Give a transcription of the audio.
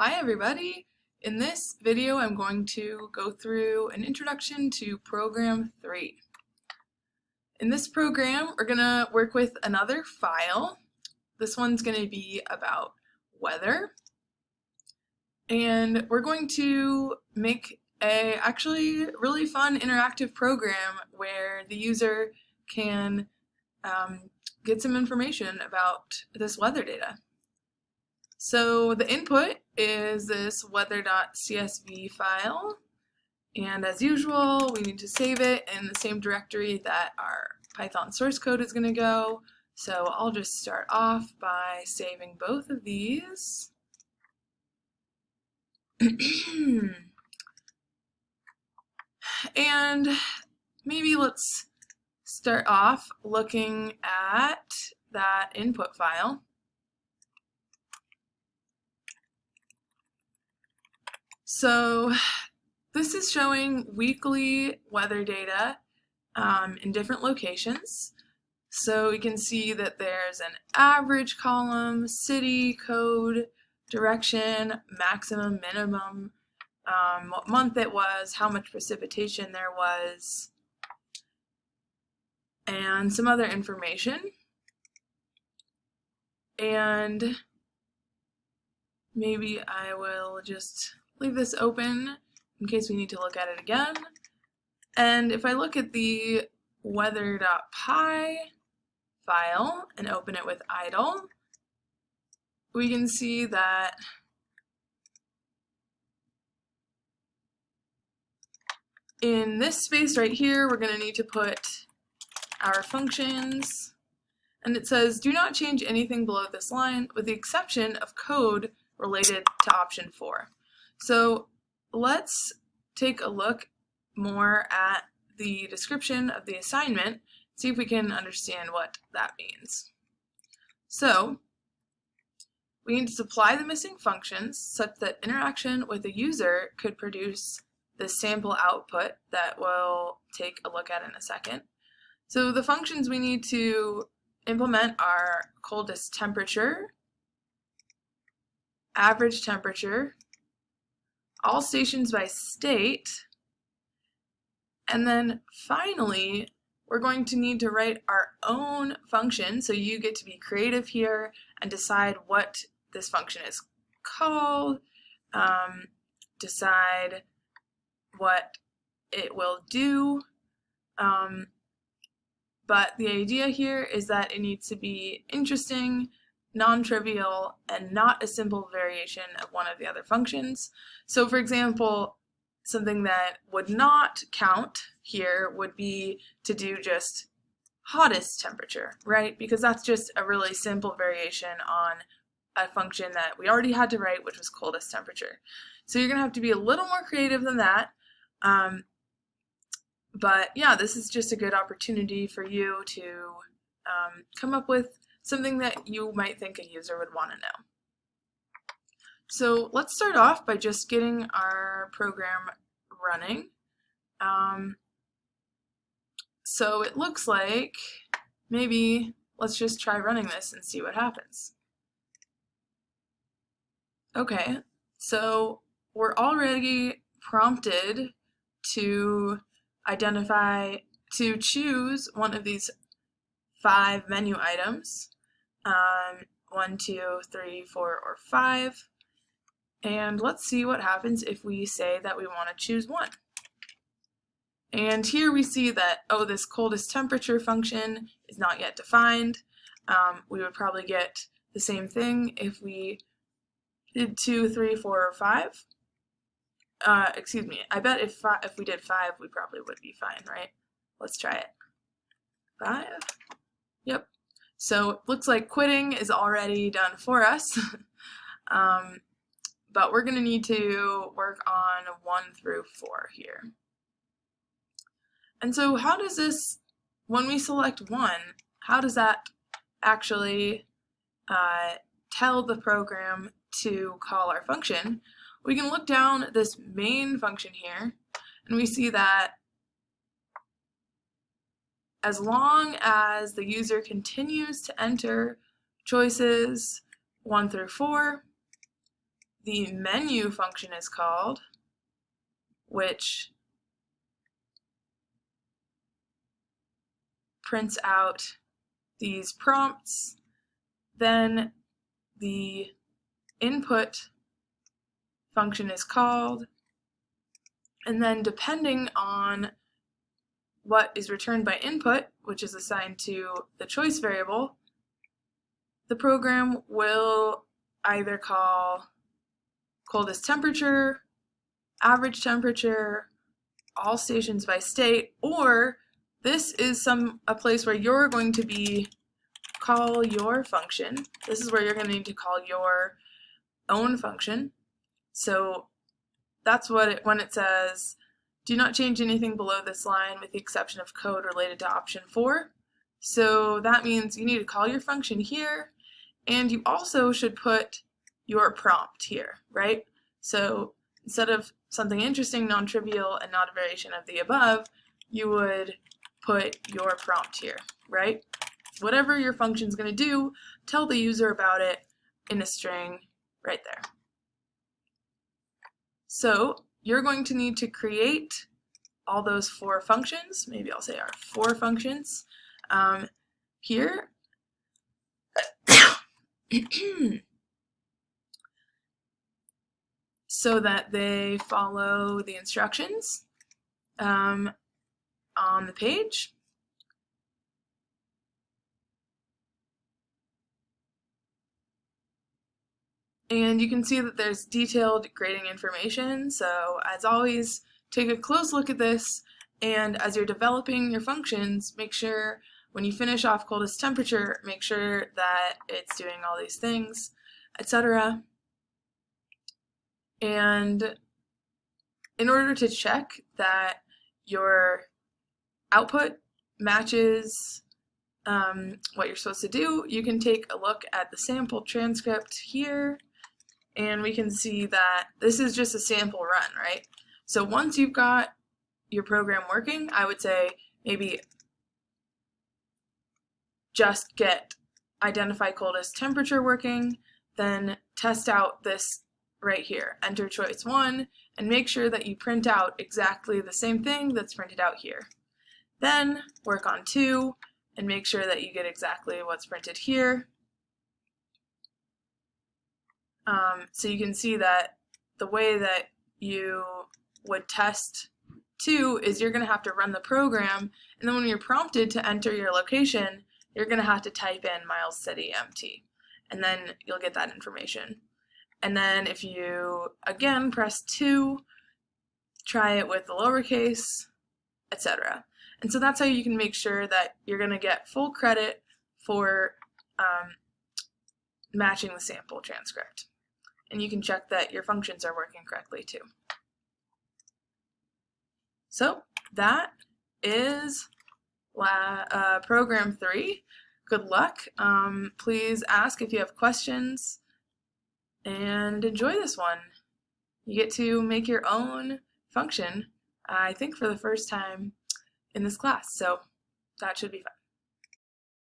Hi everybody! In this video I'm going to go through an introduction to Program 3. In this program we're going to work with another file. This one's going to be about weather. And we're going to make a actually really fun interactive program where the user can get some information about this weather data. So the input is this weather.csv file, and as usual we need to save it in the same directory that our Python source code is going to go. So I'll just start off by saving both of these. And maybe let's start off looking at that input file. So this is showing weekly weather data in different locations. So we can see that there's an average column, city, code, direction, maximum, minimum, what month it was, how much precipitation there was, and some other information. And maybe I will just leave this open in case we need to look at it again. And if I look at the weather.py file and open it with idle, we can see that in this space right here we're going to need to put our functions, and it says do not change anything below this line with the exception of code related to option 4. So let's take a look more at the description of the assignment, see if we can understand what that means. So we need to supply the missing functions such that interaction with the user could produce the sample output that we'll take a look at in a second. So the functions we need to implement are coldest temperature, average temperature, all stations by state, and then finally we're going to need to write our own function, so you get to be creative here and decide what this function is called, decide what it will do, but the idea here is that it needs to be interesting, non-trivial, and not a simple variation of one of the other functions. So for example, something that would not count here would be to do just hottest temperature, right? Because that's just a really simple variation on a function that we already had to write, which was coldest temperature. So you're going to have to be a little more creative than that. But yeah, this is just a good opportunity for you to come up with something that you might think a user would want to know. So let's start off by just getting our program running. So it looks like maybe let's just try running this and see what happens. Okay, so we're already prompted to choose one of these 5 menu items, 1, 2, 3, 4, or 5, and let's see what happens if we say that we want to choose 1. And here we see that, oh, this coldest temperature function is not yet defined. We would probably get the same thing if we did 2, 3, 4, or 5. Excuse me, I bet if we did 5, we probably would be fine, right? Let's try it. 5. Yep. So it looks like quitting is already done for us. But we're going to need to work on 1 through 4 here. And so how does this, when we select 1, how does that actually tell the program to call our function? We can look down at this main function here, and we see that as long as the user continues to enter choices 1 through 4, the menu function is called, which prints out these prompts. Then the input function is called, and then depending on what is returned by input, which is assigned to the choice variable, the program will either call coldest temperature, average temperature, all stations by state, or this is a place where you're going to call your function. This is where you're going to need to call your own function. So that's what when it says, do not change anything below this line with the exception of code related to option 4. So that means you need to call your function here, and you also should put your prompt here, right? So instead of something interesting, non-trivial, and not a variation of the above, you would put your prompt here, right? Whatever your function's going to do, tell the user about it in a string right there. So you're going to need to create all those 4 functions. Maybe I'll say our 4 functions here. So that they follow the instructions on the page. And you can see that there's detailed grading information. So as always, take a close look at this, and as you're developing your functions, make sure when you finish off coldest temperature, make sure that it's doing all these things, etc. And in order to check that your output matches what you're supposed to do, you can take a look at the sample transcript here, and we can see that this is just a sample run, right? So once you've got your program working, I would say maybe just get identify coldest temperature working, then test out this right here, enter choice 1, and make sure that you print out exactly the same thing that's printed out here. Then work on 2 and make sure that you get exactly what's printed here. So you can see that the way that you would test 2 is you're going to have to run the program, and then when you're prompted to enter your location, you're going to have to type in Miles City MT, and then you'll get that information. And then if you, again, press 2, try it with the lowercase, etc. And so that's how you can make sure that you're going to get full credit for matching the sample transcript. And you can check that your functions are working correctly too. So that is program 3. Good luck. Please ask if you have questions, and enjoy this one. You get to make your own function, I think for the first time in this class, so that should be fun.